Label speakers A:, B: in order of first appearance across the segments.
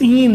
A: 3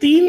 A: 3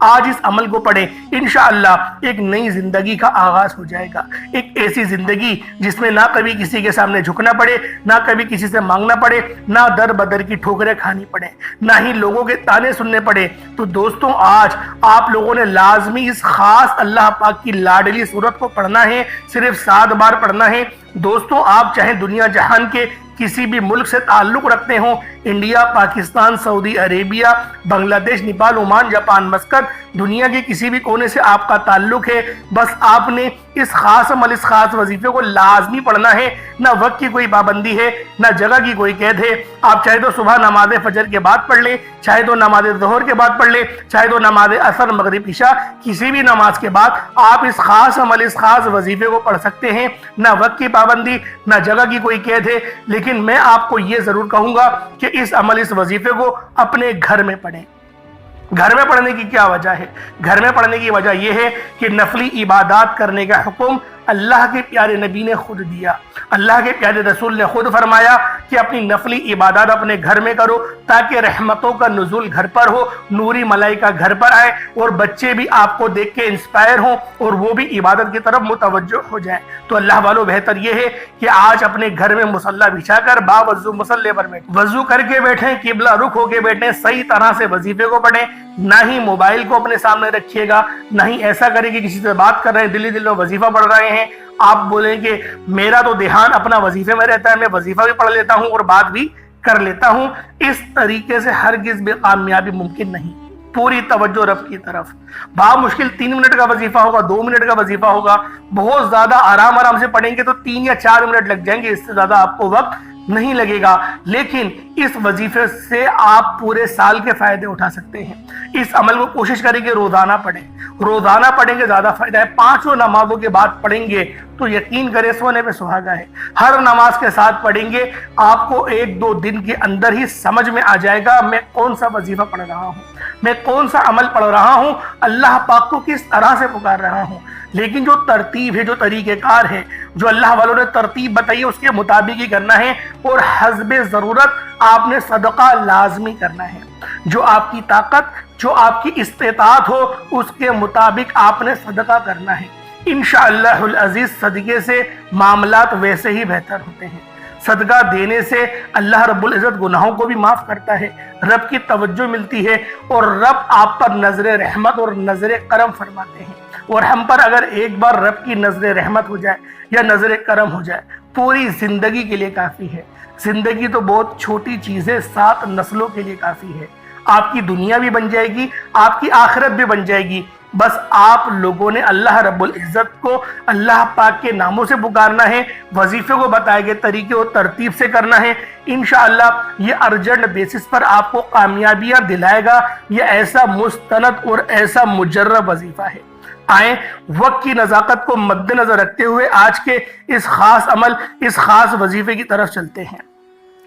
A: آج اس عمل کو پڑھیں، انشاءاللہ ایک نئی زندگی کا آغاز ہو جائے گا، ایک ایسی زندگی جس میں نہ کبھی کسی کے سامنے جھکنا پڑے، نہ کبھی کسی سے مانگنا پڑے، نہ در بدر کی ٹھوکریں کھانی پڑے، نہ ہی لوگوں کے تانے سننے پڑے۔ تو دوستوں آج آپ لوگوں نے لازمی اس خاص اللہ پاک کی لاڈلی سورت کو پڑھنا ہے، صرف 7 بار پڑھنا ہے۔ دوستوں آپ چاہے دنیا جہان کے کسی بھی ملک سے تعلق رکھتے ہوں، انڈیا، پاکستان، سعودی عربیہ، بنگلہ دیش، نیپال، عمان، جاپان، مسقط، دنیا کے کسی بھی کونے سے آپ کا تعلق ہے، بس آپ نے اس خاص عمل، اس خاص وظیفے کو لازمی پڑھنا ہے۔ نہ وقت کی کوئی پابندی ہے، نہ جگہ کی کوئی قید ہے۔ آپ چاہے تو صبح نماز فجر کے بعد پڑھ لیں، چاہے تو نماز ظہر کے بعد پڑھ لیں، چاہے تو نماز عصر، مغرب، عشاء، کسی بھی نماز کے بعد آپ اس خاص عمل، اس خاص وظیفے کو پڑھ سکتے ہیں۔ نہ وقت کی پابندی، نہ جگہ کی کوئی قید ہے، لیکن میں آپ کو یہ ضرور کہوں گا کہ اس عمل، اس وظیفے کو اپنے گھر میں پڑھیں۔ گھر میں پڑھنے کی کیا وجہ ہے؟ گھر میں پڑھنے کی وجہ یہ ہے کہ نفلی عبادات کرنے کا حکم اللہ کے پیارے نبی نے خود دیا، اللہ کے پیارے رسول نے خود فرمایا کہ اپنی نفلی عبادات اپنے گھر میں کرو تاکہ رحمتوں کا نزول گھر پر ہو، نوری ملائکہ گھر پر آئے اور بچے بھی آپ کو دیکھ کے انسپائر ہوں اور وہ بھی عبادت کی طرف متوجہ ہو جائیں۔ تو اللہ والو بہتر یہ ہے کہ آج اپنے گھر میں مصلی بچھا کر باوضو مصلی پر بیٹھیں، وضو کر کے بیٹھیں، قبلہ رخ ہو کے بیٹھیں، صحیح طرح سے وظیفے کو پڑھیں۔ نہ ہی موبائل کو اپنے سامنے رکھیے گا، نہ ہی ایسا کریں کہ کسی سے بات کر رہے ہیں، دل میں وظیفہ پڑھ رہے ہیں، آپ بولیں کہ میرا تو دھیان اپنا وظیفے میں رہتا ہے، میں وظیفہ بھی پڑھ لیتا ہوں اور بات بھی کر لیتا ہوں۔ اس طریقے سے ہرگز بھی کامیابی ممکن نہیں۔ پوری توجہ رب کی طرف، مشکل 3 منٹ کا وظیفہ ہوگا، 2 منٹ کا وظیفہ ہوگا، بہت زیادہ آرام سے پڑھیں گے تو 3 یا 4 منٹ لگ جائیں گے، اس سے زیادہ آپ کو وقت نہیں لگے گا، لیکن اس وظیفے سے آپ پورے سال کے فائدے اٹھا سکتے ہیں۔ اس عمل کو کوشش کریں کہ روزانہ پڑھیں گے زیادہ فائدہ ہے۔ 5 نمازوں کے بعد پڑھیں گے تو یقین کریں سونے پہ سہاگا ہے۔ ہر نماز کے ساتھ پڑھیں گے، آپ کو 1-2 دن کے اندر ہی سمجھ میں آ جائے گا میں کون سا وظیفہ پڑھ رہا ہوں، میں کون سا عمل پڑھ رہا ہوں، اللہ پاک کو کس طرح سے پکار رہا ہوں۔ لیکن جو ترتیب ہے، جو طریقہ کار ہے، جو اللہ والوں نے ترتیب بتائی ہے، اس کے مطابق ہی کرنا ہے اور حسب ضرورت آپ نے صدقہ لازمی کرنا ہے۔ جو آپ کی طاقت، جو آپ کی استطاعت ہو، اس کے مطابق آپ نے صدقہ کرنا ہے۔ انشاءاللہ العزیز صدقے سے معاملات ویسے ہی بہتر ہوتے ہیں۔ صدقہ دینے سے اللہ رب العزت گناہوں کو بھی معاف کرتا ہے، رب کی توجہ ملتی ہے اور رب آپ پر نظر رحمت اور نظر کرم فرماتے ہیں۔ اور ہم پر اگر ایک بار رب کی نظر رحمت ہو جائے یا نظر کرم ہو جائے، پوری زندگی کے لیے کافی ہے۔ زندگی تو بہت چھوٹی چیز ہے، 7 نسلوں کے لیے کافی ہے۔ آپ کی دنیا بھی بن جائے گی، آپ کی آخرت بھی بن جائے گی۔ بس آپ لوگوں نے اللہ رب العزت کو اللہ پاک کے ناموں سے پکارنا ہے، وظیفے کو بتائے گئے طریقے اور ترتیب سے کرنا ہے۔ انشاءاللہ یہ ارجنٹ بیسس پر آپ کو کامیابیاں دلائے گا۔ یہ ایسا مستند اور ایسا مجرب وظیفہ ہے۔ آئیں وقت کی نزاکت کو مد نظر رکھتے ہوئے آج کے اس خاص عمل، اس خاص وظیفے کی طرف چلتے ہیں۔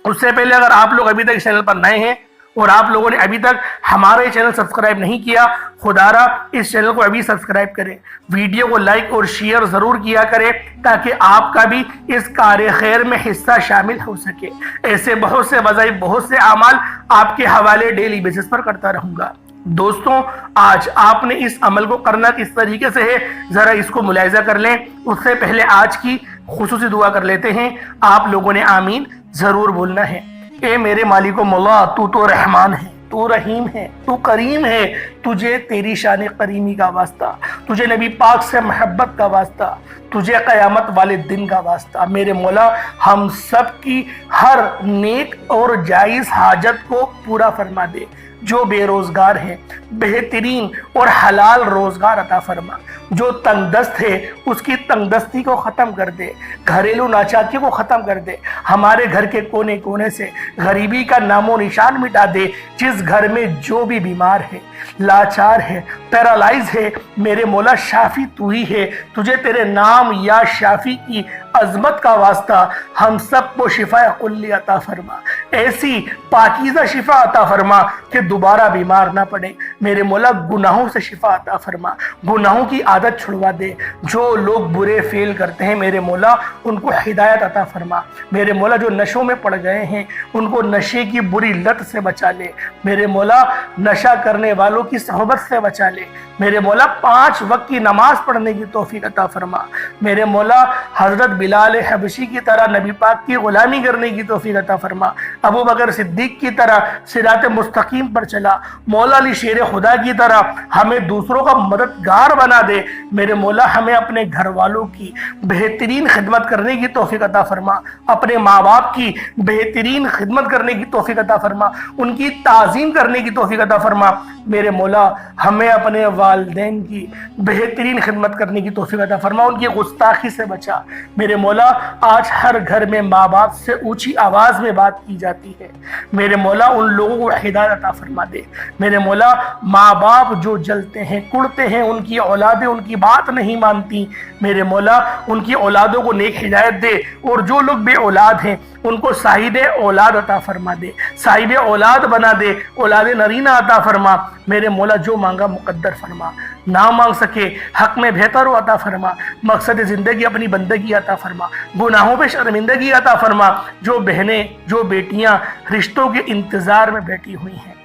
A: اس سے پہلے اگر آپ لوگ ابھی تک اس چینل پر نئے ہیں اور آپ لوگوں نے ابھی تک ہمارا یہ چینل سبسکرائب نہیں کیا، خدا را اس چینل کو ابھی سبسکرائب کریں، ویڈیو کو لائک اور شیئر ضرور کیا کریں تاکہ آپ کا بھی اس کار خیر میں حصہ شامل ہو سکے۔ ایسے بہت سے وظائف، بہت سے اعمال آپ کے حوالے ڈیلی بیسس پر کرتا رہوں گا۔ دوستوں آج آپ نے اس عمل کو کرنا کس طریقے سے ہے، ذرا اس کو ملاحظہ کر لیں۔ اس سے پہلے آج کی خصوصی دعا کر لیتے ہیں۔ آپ لوگوں نے آمین ضرور بولنا ہے۔ اے میرے مالک و مولا، تو تو رحمان ہے، تو رحیم ہے، تو کریم ہے، تجھے تیری شان کریمی کا واسطہ، تجھے نبی پاک سے محبت کا واسطہ، تجھے قیامت والے دن کا واسطہ۔ میرے مولا ہم سب کی ہر نیک اور جائز حاجت کو پورا فرما دے۔ جو بے روزگار ہے بہترین اور حلال روزگار عطا فرما، جو تنگ دست ہے اس کی تنگ دستی کو ختم کر دے، گھریلو ناچاکی کو ختم کر دے، ہمارے گھر کے کونے کونے سے غریبی کا نام و نشان مٹا دے۔ جس گھر میں جو بھی بیمار ہے، لاچار ہے، پیرالائز ہے، میرے مولا شافی تو ہی ہے، تجھے تیرے نام یا شافی کی عظمت کا واسطہ ہم سب کو شفا کلی عطا فرما، ایسی پاکیزہ شفا عطا فرما کہ دوبارہ بیمار نہ پڑے، میرے مولا گناہوں سے شفا عطا فرما، گناہوں کی عادت چھڑوا دے، جو لوگ برے فعل کرتے ہیں میرے مولا ان کو ہدایت عطا فرما، میرے مولا جو نشوں میں پڑ گئے ہیں ان کو نشے کی بری لت سے بچا لے، میرے مولا نشہ کرنے والوں کی صحبت سے بچا لے، میرے مولا 5 وقت کی نماز پڑھنے کی توفیق عطا فرما، میرے مولا حضرت بلال حبشی کی طرح نبی پاک کی غلامی کرنے کی توفیق عطا فرما، ابو بکر صدیق کی طرح صراط مستقیم پر چلا، مولا علی شیر خدا کی طرح ہمیں دوسروں کا مددگار بنا دے، میرے مولا ہمیں اپنے گھر والوں کی بہترین خدمت کرنے کی توفیق عطا فرما، اپنے ماں باپ کی بہترین خدمت کرنے کی توفیق عطا فرما، ان کی تعظیم کرنے کی توفیق عطا فرما، میرے مولا ہمیں اپنے والدین کی بہترین خدمت کرنے کی توفیق عطا فرما، ان کی گستاخی سے بچا، میرے مولا آج ہر گھر میں ماں باپ سے اونچی آواز میں بات کی جاتی ہے، میرے مولا ان لوگوں کو ہدایت عطا فرما دے، میرے مولا ماں باپ جو جلتے ہیں کڑتے ہیں، ان کی اولادیں ان کی بات نہیں مانتی، میرے مولا ان کی اولادوں کو نیک ہدایت دے، اور جو لوگ بے اولاد ہیں ان کو صاحب اولاد عطا فرما دے، صاحب اولاد بنا دے، اولاد نرینہ عطا فرما، میرے مولا جو مانگا مقدر فرما، نہ مانگ سکے حق میں بہتر و عطا فرما، مقصد زندگی اپنی بندگی عطا فرما، گناہوں پہ شرمندگی عطا فرما، جو بہنیں جو بیٹیاں رشتوں کے انتظار میں بیٹھی ہوئی ہیں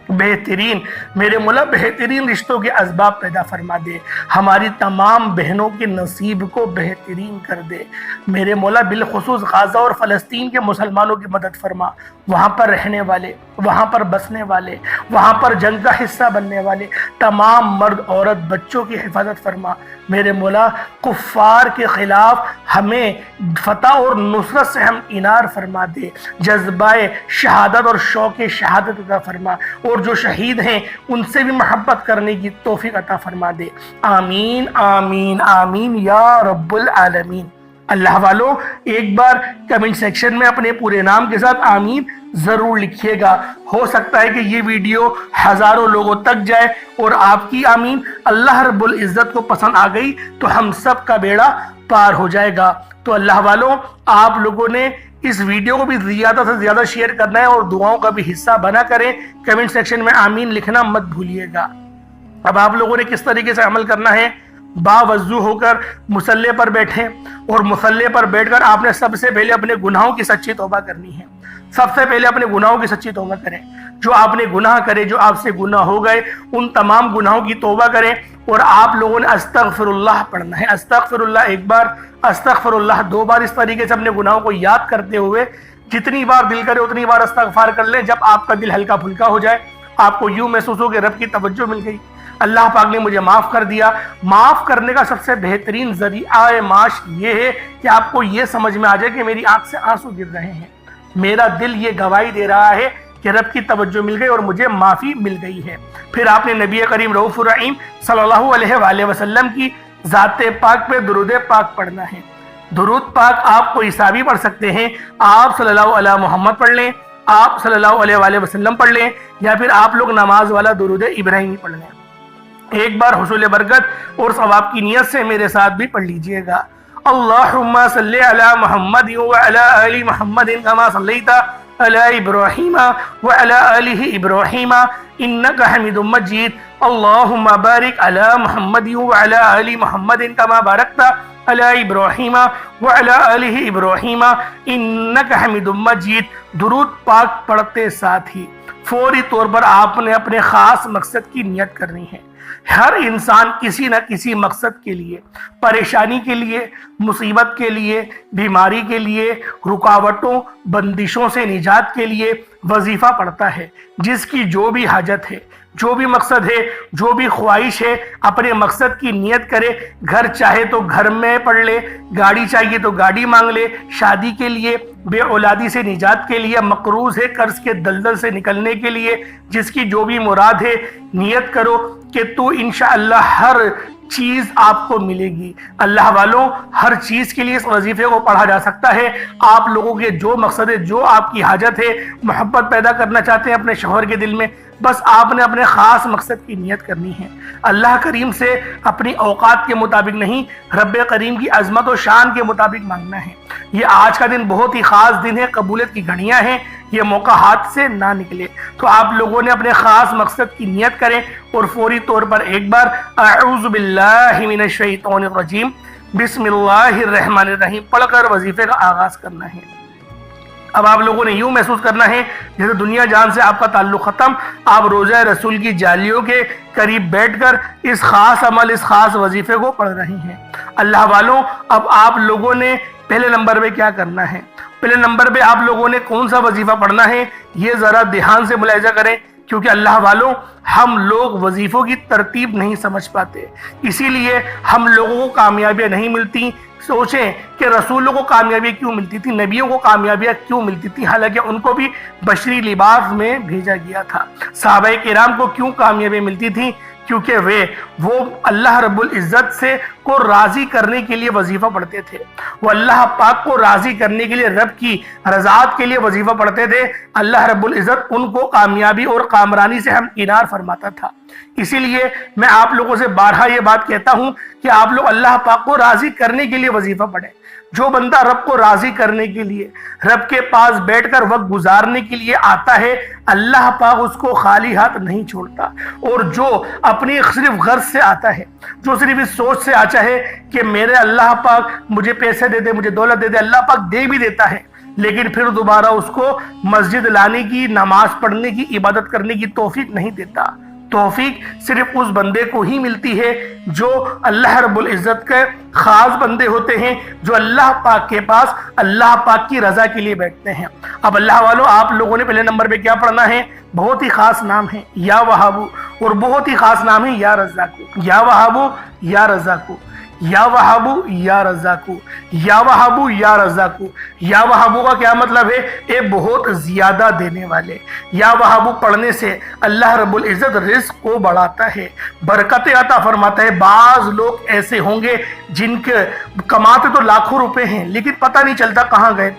A: بہترین میرے مولا بہترین رشتوں کے اسباب پیدا فرما دے، ہماری تمام بہنوں کے نصیب کو بہترین کر دے، میرے مولا بالخصوص غزہ اور فلسطین کے مسلمانوں کی مدد فرما، وہاں پر رہنے والے، وہاں پر بسنے والے، وہاں پر جنگ کا حصہ بننے والے تمام مرد عورت بچوں کی حفاظت فرما، میرے مولا کفار کے خلاف ہمیں فتح اور نصرت سے ہم انار فرما دے، جذبہ شہادت اور شوق شہادت عطا فرما، اور جو شہید ہیں ان سے بھی محبت کرنے کی توفیق عطا فرما دے، آمین آمین آمین یا رب العالمین۔ اللہ والو ایک بار کمنٹ سیکشن میں اپنے پورے نام کے ساتھ آمین ضرور لکھیے گا، ہو سکتا ہے کہ یہ ویڈیو ہزاروں لوگوں تک جائے اور آپ کی آمین اللہ رب العزت کو پسند آ گئی تو ہم سب کا بیڑا پار ہو جائے گا۔ تو اللہ والو آپ لوگوں نے اس ویڈیو کو بھی زیادہ سے زیادہ شیئر کرنا ہے اور دعاؤں کا بھی حصہ بنا کریں، کمنٹ سیکشن میں آمین لکھنا مت بھولیے گا۔ اب آپ لوگوں نے کس طریقے سے عمل کرنا ہے، باوضو ہو کر مصلی پر بیٹھیں، اور مصلی پر بیٹھ کر آپ نے سب سے پہلے اپنے گناہوں کی سچی توبہ کرنی ہے، سب سے پہلے اپنے گناہوں کی سچی توبہ کریں، جو آپ نے گناہ کرے، جو آپ سے گناہ ہو گئے ان تمام گناہوں کی توبہ کریں، اور آپ لوگوں نے استغفر اللہ پڑھنا ہے، استغفر اللہ 1 بار، استغفر اللہ 2 بار، اس طریقے سے اپنے گناہوں کو یاد کرتے ہوئے جتنی بار دل کرے اتنی بار استغفار کر لیں۔ جب آپ کا دل ہلکا پھلکا ہو جائے، آپ کو یوں محسوس ہو کہ رب کی توجہ مل گئی، اللہ پاک نے مجھے معاف کر دیا، معاف کرنے کا سب سے بہترین ذریعہ معاش یہ ہے کہ آپ کو یہ سمجھ میں آ جائے کہ میری آنکھ سے آنسو گر رہے ہیں، میرا دل یہ گواہی دے رہا ہے کہ رب کی توجہ مل گئی اور مجھے معافی مل گئی ہے۔ پھر آپ نے نبی کریم رؤوف الرحیم صلی اللہ علیہ وآلہ وسلم کی ذات پاک پہ درود پاک پڑھنا ہے۔ درود پاک آپ کو حسابی پڑھ سکتے ہیں، آپ صلی اللہ علیہ محمد پڑھ لیں، آپ صلی اللہ علیہ وآلہ وسلم پڑھ لیں، یا پھر آپ لوگ نماز والا درود ابراہیمی پڑھ لیں۔ ایک بار حصول برکت اور ثواب کی نیت سے میرے ساتھ بھی پڑھ لیجئے گا۔ اللہم صلی علی محمد وعلی آل محمد کما صلیت علی ابراہیم وعلی آل ابراہیم انک حمید مجید، اللہم بارک علی محمد وعلی آل محمد کما بارکت علی ابراہیم وعلی آل ابراہیم انک حمید مجید۔ درود پاک پڑھتے ساتھ ہی فوری طور پر آپ نے اپنے خاص مقصد کی نیت کرنی ہے۔ ہر انسان کسی نہ کسی مقصد کے لیے، پریشانی کے لیے، مصیبت کے لیے، بیماری کے لیے، رکاوٹوں بندشوں سے نجات کے لیے وظیفہ پڑھتا ہے۔ جس کی جو بھی حاجت ہے، جو بھی مقصد ہے، جو بھی خواہش ہے، اپنے مقصد کی نیت کرے۔ گھر چاہے تو گھر میں پڑھ لے، گاڑی چاہیے تو گاڑی مانگ لے، شادی کے لیے، بے اولادی سے نجات کے لیے، مقروض ہے قرض کے دلدل سے نکلنے کے لیے، جس کی جو بھی مراد ہے نیت کرو کہ تو انشاءاللہ ہر چیز آپ کو ملے گی۔ اللہ والوں ہر چیز کے لیے اس وظیفے کو پڑھا جا سکتا ہے۔ آپ لوگوں کے جو مقصد ہے، جو آپ کی حاجت ہے، محبت پیدا کرنا چاہتے ہیں اپنے شوہر کے دل میں، بس آپ نے اپنے خاص مقصد کی نیت کرنی ہے، اللہ کریم سے اپنی اوقات کے مطابق نہیں، رب کریم کی عظمت و شان کے مطابق مانگنا ہے۔ یہ آج کا دن بہت ہی خاص دن ہے، قبولیت کی گھڑیاں ہیں، یہ موقع ہاتھ سے نہ نکلے۔ تو آپ لوگوں نے اپنے خاص مقصد کی نیت کریں اور فوری طور پر ایک بار اعوذ باللہ من الشیطان الرجیم بسم اللہ الرحمن الرحیم پڑھ کر وظیفے کا آغاز کرنا ہے۔ اب آپ لوگوں نے یوں محسوس کرنا ہے جیسے دنیا جان سے آپ کا تعلق ختم، آپ روضہ رسول کی جالیوں کے قریب بیٹھ کر اس خاص عمل، اس خاص وظیفے کو پڑھ رہی ہیں۔ اللہ والوں، اب آپ لوگوں نے پہلے نمبر پہ کیا کرنا ہے؟ پہلے نمبر پہ آپ لوگوں نے کون سا وظیفہ پڑھنا ہے یہ ذرا دھیان سے ملاحظہ کریں، کیونکہ اللہ والوں ہم لوگ وظیفوں کی ترتیب نہیں سمجھ پاتے، اسی لیے ہم لوگوں کو کامیابیاں نہیں ملتی۔ سوچیں کہ رسولوں کو کامیابیاں کیوں ملتی تھی، نبیوں کو کامیابیاں کیوں ملتی تھی، حالانکہ ان کو بھی بشری لباس میں بھیجا گیا تھا۔ صحابہ کرام کو کیوں کامیابیاں ملتی تھی؟ کیونکہ وہ اللہ رب العزت سے کو راضی کرنے کے لیے وظیفہ پڑھتے تھے، وہ اللہ پاک کو راضی کرنے کے لیے، رب کی رضاعت کے لیے وظیفہ پڑھتے تھے۔ اللہ رب العزت ان کو کامیابی اور کامرانی سے ہمکنار فرماتا تھا۔ اسی لیے میں آپ لوگوں سے بارہا یہ بات کہتا ہوں کہ آپ لوگ اللہ پاک کو راضی کرنے کے لیے وظیفہ پڑھیں۔ جو بندہ رب کو راضی کرنے کے لیے، رب کے پاس بیٹھ کر وقت گزارنے کے لیے آتا ہے، اللہ پاک اس کو خالی ہاتھ نہیں چھوڑتا۔ اور جو اپنی صرف غرض سے آتا ہے، جو صرف اس سوچ سے آتا ہے کہ میرے اللہ پاک مجھے پیسے دے دے، مجھے دولت دے دے، اللہ پاک دے بھی دیتا ہے، لیکن پھر دوبارہ اس کو مسجد لانے کی، نماز پڑھنے کی، عبادت کرنے کی توفیق نہیں دیتا۔ توفیق صرف اس بندے کو ہی ملتی ہے جو اللہ رب العزت کے خاص بندے ہوتے ہیں، جو اللہ پاک کے پاس اللہ پاک کی رضا کے لیے بیٹھتے ہیں۔ اب اللہ والوں، آپ لوگوں نے پہلے نمبر پہ کیا پڑھنا ہے؟ بہت ہی خاص نام ہے یا وہابو، اور بہت ہی خاص نام ہے یا رزاقو۔ یا وہابو یا رزاقو، یا وہابو یا رزاقو، یا وہابو یا رزاقو۔ یا وہابو کا کیا مطلب ہے؟ اے بہت زیادہ دینے والے۔ یا وہابو پڑھنے سے اللہ رب العزت رزق کو بڑھاتا ہے، برکت عطا فرماتا ہے۔ بعض لوگ ایسے ہوں گے جن کے کماتے تو لاکھوں روپے ہیں، لیکن پتہ نہیں چلتا کہاں گئے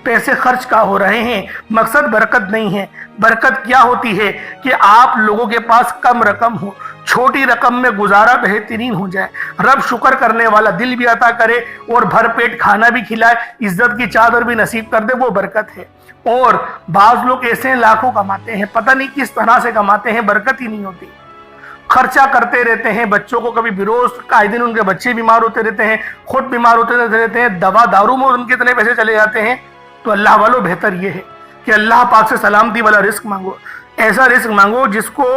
A: پیسے خرچ کا ہو رہے ہیں۔ مقصد برکت نہیں ہے۔ برکت کیا ہوتی ہے کہ آپ لوگوں کے پاس کم رقم ہو، چھوٹی رقم میں گزارا بہترین ہو جائے، رب شکر کرنے والا دل بھی عطا کرے اور بھر پیٹ کھانا بھی کھلائے، عزت کی چادر بھی نصیب کر دے، وہ برکت ہے۔ اور بعض لوگ ایسے ہیں لاکھوں کماتے ہیں، پتہ نہیں کس طرح سے کماتے ہیں، برکت ہی نہیں ہوتی، خرچہ کرتے رہتے ہیں، بچوں کو کبھی بروز آئے دن ان کے بچے بیمار ہوتے رہتے ہیں، خود بیمار ہوتے رہتے ہیں، دوا دارو میں ان کے اتنے پیسے چلے جاتے ہیں۔ تو اللہ والوں بہتر یہ ہے کہ اللہ پاک سے سلامتی والا رزق مانگو، ایسا رزق مانگو جس کو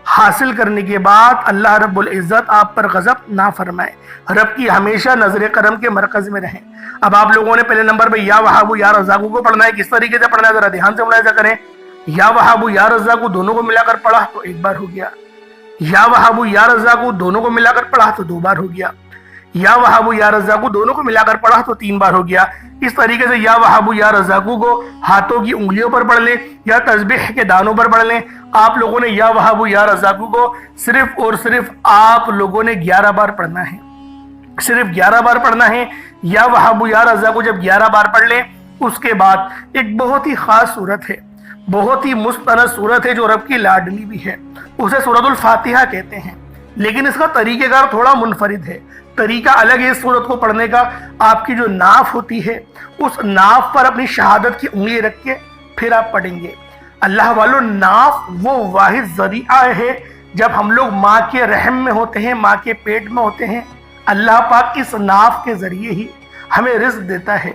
A: حاصل کرنے کے بعد اللہ رب العزت آپ پر غضب نہ فرمائے، رب کی ہمیشہ نظر کرم کے مرکز میں رہیں۔ اب آپ لوگوں نے پہلے نمبر پہ یا وہابو یا رزاقو کو پڑھنا ہے۔ کس طریقے سے پڑھنا ہے ذرا دھیان سے ملاحظہ کریں۔ یا وہابو یا رزاقو دونوں کو ملا کر پڑھا تو ایک بار ہو گیا، یا وہابو یا رزاقو دونوں کو ملا کر پڑھا تو دو بار ہو گیا، یا وہابو یا رزاقو دونوں کو ملا کر پڑھا تو تین بار ہو گیا۔ اس طریقے سے یا وہابو یا رزاقو کو ہاتھوں کی انگلیوں پر پڑھ لیں یا تسبیح کے دانوں پر پڑھ لیں۔ آپ لوگوں نے یا وہابو یا رزاقو کو صرف اور صرف آپ لوگوں نے 11 بار پڑھنا ہے، صرف 11 بار پڑھنا ہے۔ یا وہابو یا رزاقو جب 11 بار پڑھ لیں، اس کے بعد ایک بہت ہی خاص صورت ہے، بہت ہی مستند صورت ہے جو رب کی لاڈلی بھی ہے، اسے سورۃ الفاتحہ کہتے ہیں، لیکن اس کا طریقہ کار تھوڑا منفرد ہے، طریقہ الگ ہے اس سورت کو پڑھنے کا۔ آپ کی جو ناف ہوتی ہے، اس ناف پر اپنی شہادت کی انگلی رکھ کے پھر آپ پڑھیں گے۔ اللہ والوں، ناف وہ واحد ذریعہ ہے جب ہم لوگ ماں کے رحم میں ہوتے ہیں، ماں کے پیٹ میں ہوتے ہیں، اللہ پاک اس ناف کے ذریعے ہی ہمیں رزق دیتا ہے۔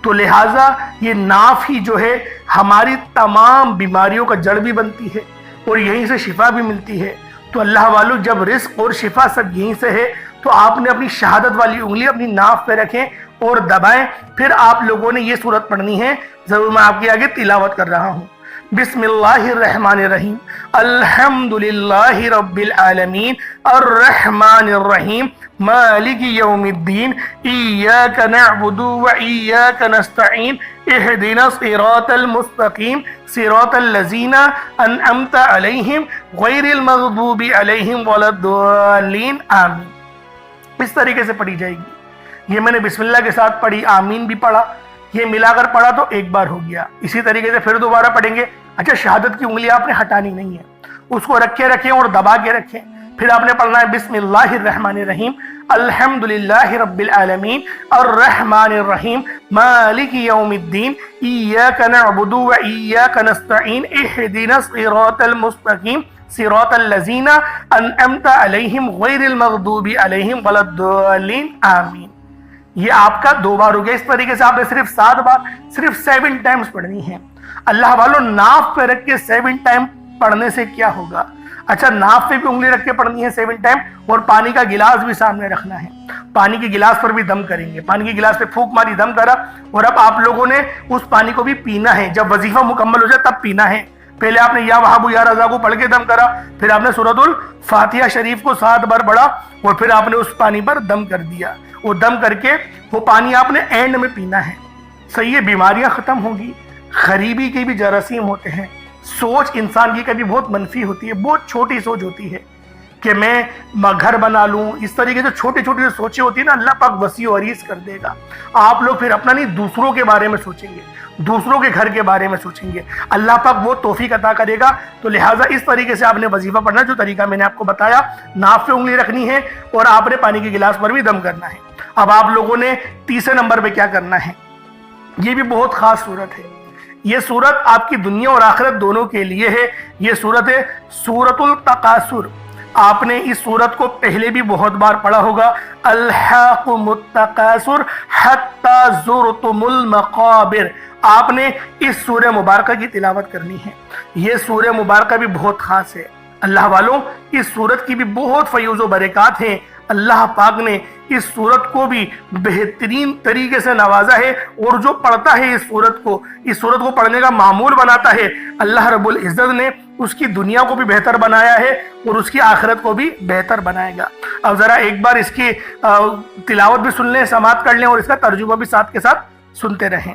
A: تو لہٰذا یہ ناف ہی جو ہے ہماری تمام بیماریوں کا جڑ بھی بنتی ہے اور یہیں سے شفا بھی ملتی ہے۔ تو اللہ والوں، جب رزق اور شفا سب یہیں سے ہے تو آپ نے اپنی شہادت والی انگلی اپنی ناف پہ رکھیں اور دبائیں، پھر آپ لوگوں نے یہ سورت پڑھنی ہے۔ ضرور میں آپ کے آگے تلاوت کر رہا ہوں۔ بسم اللہ الرحمن الرحیم، الحمدللہ رب العالمین، الرحمن الرحیم، مالک یوم الدین، ایاک نعبد و ایاک نستعین، اہدنا الصراط المستقیم، صراط الذین انعمت علیہم غیر المغضوب علیہم ولا الضالین، آمین۔ اس طریقے سے پڑھی جائے گی۔ یہ میں نے بسم اللہ کے ساتھ پڑھی، آمین بھی پڑھا، یہ ملا کر پڑھا تو ایک بار ہو گیا. اسی طریقے سے پھر دوبارہ پڑھیں گے. اچھا شہادت کی انگلی آپ نے ہٹانی نہیں ہے, اس کو رکھے رکھیں اور دبا کے رکھیں. پھر آپ نے پڑھنا ہے بسم اللہ الرحمن الرحیم الحمدللہ رب العالمین الرحمن الرحیم مالک یوم الدین ایاک نعبد و ایاک نستعین اہدنا الصراط المستقیم صراط الذین انعمت علیہم غیر المغضوب علیہم ولا الضالین آمین. یہ آپ کا 2 بار ہو گیا. اس طریقے سے آپ نے صرف 7 بار صرف 7 ٹائمز پڑھنی ہے. اللہ والوں ناف پہ رکھ کے 7 ٹائم پڑھنے سے کیا ہوگا؟ اچھا ناف پہ بھی انگلی رکھ کے پڑھنی ہے 7 ٹائم, اور پانی کا گلاس بھی سامنے رکھنا ہے. پانی کے گلاس پر بھی دم کریں گے. پانی کے گلاس پہ پھونک ماری, دم کرا, اور اب آپ لوگوں نے اس پانی کو بھی پینا ہے. جب وظیفہ مکمل ہو جائے تب پینا ہے. پہلے آپ نے یا وہاب یا رضا کو پڑھ کے دم کرا, پھر آپ نے سورۃ الفاتحہ شریف کو 7 بار پڑھا, اور پھر آپ نے اس پانی پر دم کر دیا. وہ دم کر کے وہ پانی آپ نے اینڈ میں پینا ہے. صحیح ہے, بیماریاں ختم ہوں گی. غریبی کے بھی جراثیم ہوتے ہیں. سوچ انسان کی کبھی بہت منفی ہوتی ہے, بہت چھوٹی سوچ ہوتی ہے کہ میں گھر بنا لوں. اس طریقے سے چھوٹی چھوٹی جو سوچیں ہوتی ہیں نا, اللہ پاک وسیع و عریض کر دے گا. آپ لوگ پھر اپنا نہیں دوسروں کے بارے میں سوچیں گے, دوسروں کے گھر کے بارے میں سوچیں گے. اللہ پاک وہ توفیق عطا کرے گا. تو لہٰذا اس طریقے سے آپ نے وظیفہ پڑھنا, جو طریقہ میں نے آپ کو بتایا. ناف پہ انگلی رکھنی ہے اور آپ نے پانی کے گلاس پر بھی دم کرنا ہے. اب آپ لوگوں نے تیسرے نمبر پہ کیا کرنا ہے, یہ بھی بہت خاص صورت ہے. یہ صورت آپ کی دنیا اور آخرت دونوں کے لیے ہے. یہ صورت ہے سورۃ التکاثر. آپ نے اس صورت کو پہلے بھی بہت بار پڑھا ہوگا. الہاکم التکاثر حتی زرتم المقابر. آپ نے اس سورہ مبارکہ کی تلاوت کرنی ہے. یہ سورہ مبارکہ بھی بہت خاص ہے. اللہ والوں اس صورت کی بھی بہت فیوز و برکات ہیں. اللہ پاک نے اس صورت کو بھی بہترین طریقے سے نوازا ہے, اور جو پڑھتا ہے اس صورت کو پڑھنے کا معمول بناتا ہے, اللہ رب العزت نے اس کی دنیا کو بھی بہتر بنایا ہے اور اس کی آخرت کو بھی بہتر بنائے گا. اب ذرا ایک بار اس کی تلاوت بھی سن لیں, سماعت کر لیں, اور اس کا ترجمہ بھی ساتھ کے ساتھ سنتے رہیں.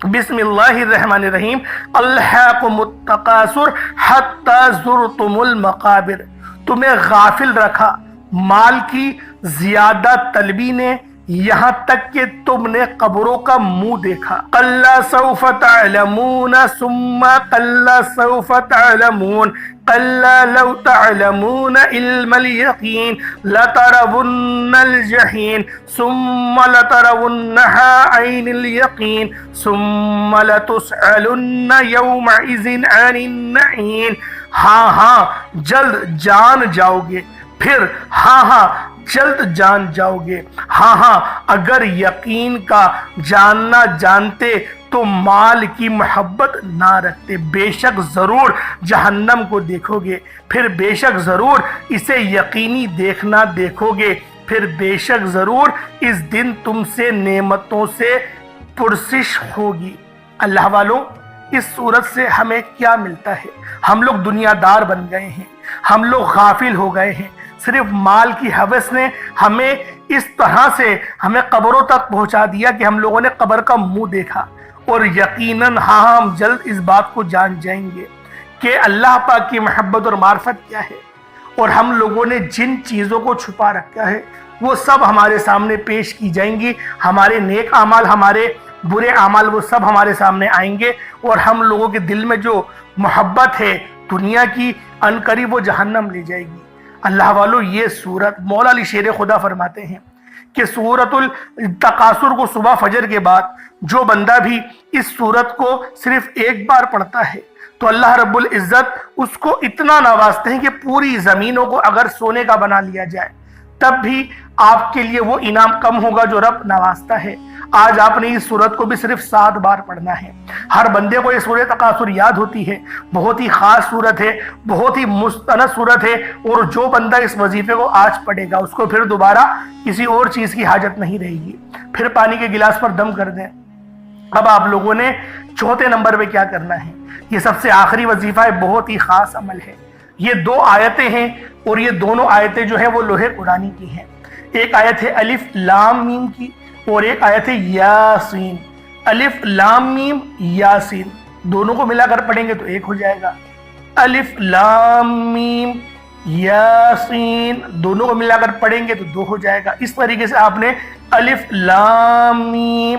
A: بسم اللہ الرحمن الرحیم الہاکم التکاثر حتی زرتم المقابر. تمہیں غافل رکھا مال کی زیادہ طلبی نے, یہاں تک کہ تم نے قبروں کا منہ دیکھا. کلا سوف تعلمون ثم کلا سوف تعلمون کلا لو تعلمون علم الیقین لترون الجحیم ثم لترونها عین الیقین ثم لتسألن یومئذ عن النعیم. ہاں جلد جان جاؤ گے, پھر ہاں جلد جان جاؤ گے. ہاں اگر یقین کا جاننا جانتے تو مال کی محبت نہ رکھتے. بے شک ضرور جہنم کو دیکھو گے, پھر بے شک ضرور اسے یقینی دیکھنا دیکھو گے, پھر بے شک ضرور اس دن تم سے نعمتوں سے پرسش ہوگی. اللہ والوں اس صورت سے ہمیں کیا ملتا ہے؟ ہم لوگ دنیا دار بن گئے ہیں, ہم لوگ غافل ہو گئے ہیں. صرف مال کی ہوس نے ہمیں اس طرح سے ہمیں قبروں تک پہنچا دیا کہ ہم لوگوں نے قبر کا منہ دیکھا. اور یقیناً ہم جلد اس بات کو جان جائیں گے کہ اللہ پاک کی محبت اور معرفت کیا ہے, اور ہم لوگوں نے جن چیزوں کو چھپا رکھا ہے وہ سب ہمارے سامنے پیش کی جائیں گی. ہمارے نیک اعمال, ہمارے برے اعمال, وہ سب ہمارے سامنے آئیں گے, اور ہم لوگوں کے دل میں جو محبت ہے دنیا کی, ان قریب وہ جہنم لے جائے گی. اللہ والو یہ صورت, مولا علی شیر خدا فرماتے ہیں کہ سورۃ التکاثر کو صبح فجر کے بعد جو بندہ بھی اس صورت کو صرف ایک بار پڑھتا ہے تو اللہ رب العزت اس کو اتنا نوازتے ہیں کہ پوری زمینوں کو اگر سونے کا بنا لیا جائے تب بھی آپ کے لیے وہ انعام کم ہوگا جو رب نوازتا ہے. آج آپ نے اس صورت کو بھی صرف 7 بار پڑھنا ہے. ہر بندے کو یہ سورۃ تکاثر یاد ہوتی ہے, بہت ہی خاص صورت ہے, بہت ہی مستند صورت ہے, اور جو بندہ اس وظیفے کو آج پڑھے گا اس کو پھر دوبارہ کسی اور چیز کی حاجت نہیں رہے گی. پھر پانی کے گلاس پر دم کر دیں. اب آپ لوگوں نے چوتھے نمبر پہ کیا کرنا ہے, یہ سب سے آخری وظیفہ ہے, بہت ہی خاص عمل ہے. یہ 2 آیتیں ہیں, اور یہ دونوں آیتیں جو ہیں وہ لوح قرآنی کی ہیں. ایک آیت ہے الف لام میم کی, اور ایک آیت ہے یاسین. الف لام میم یاسین دونوں کو ملا کر پڑھیں گے تو ایک ہو جائے گا. الف لام میم یاسین دونوں کو ملا کر پڑھیں گے تو 2 ہو جائے گا. اس طریقے سے آپ نے الف لام میم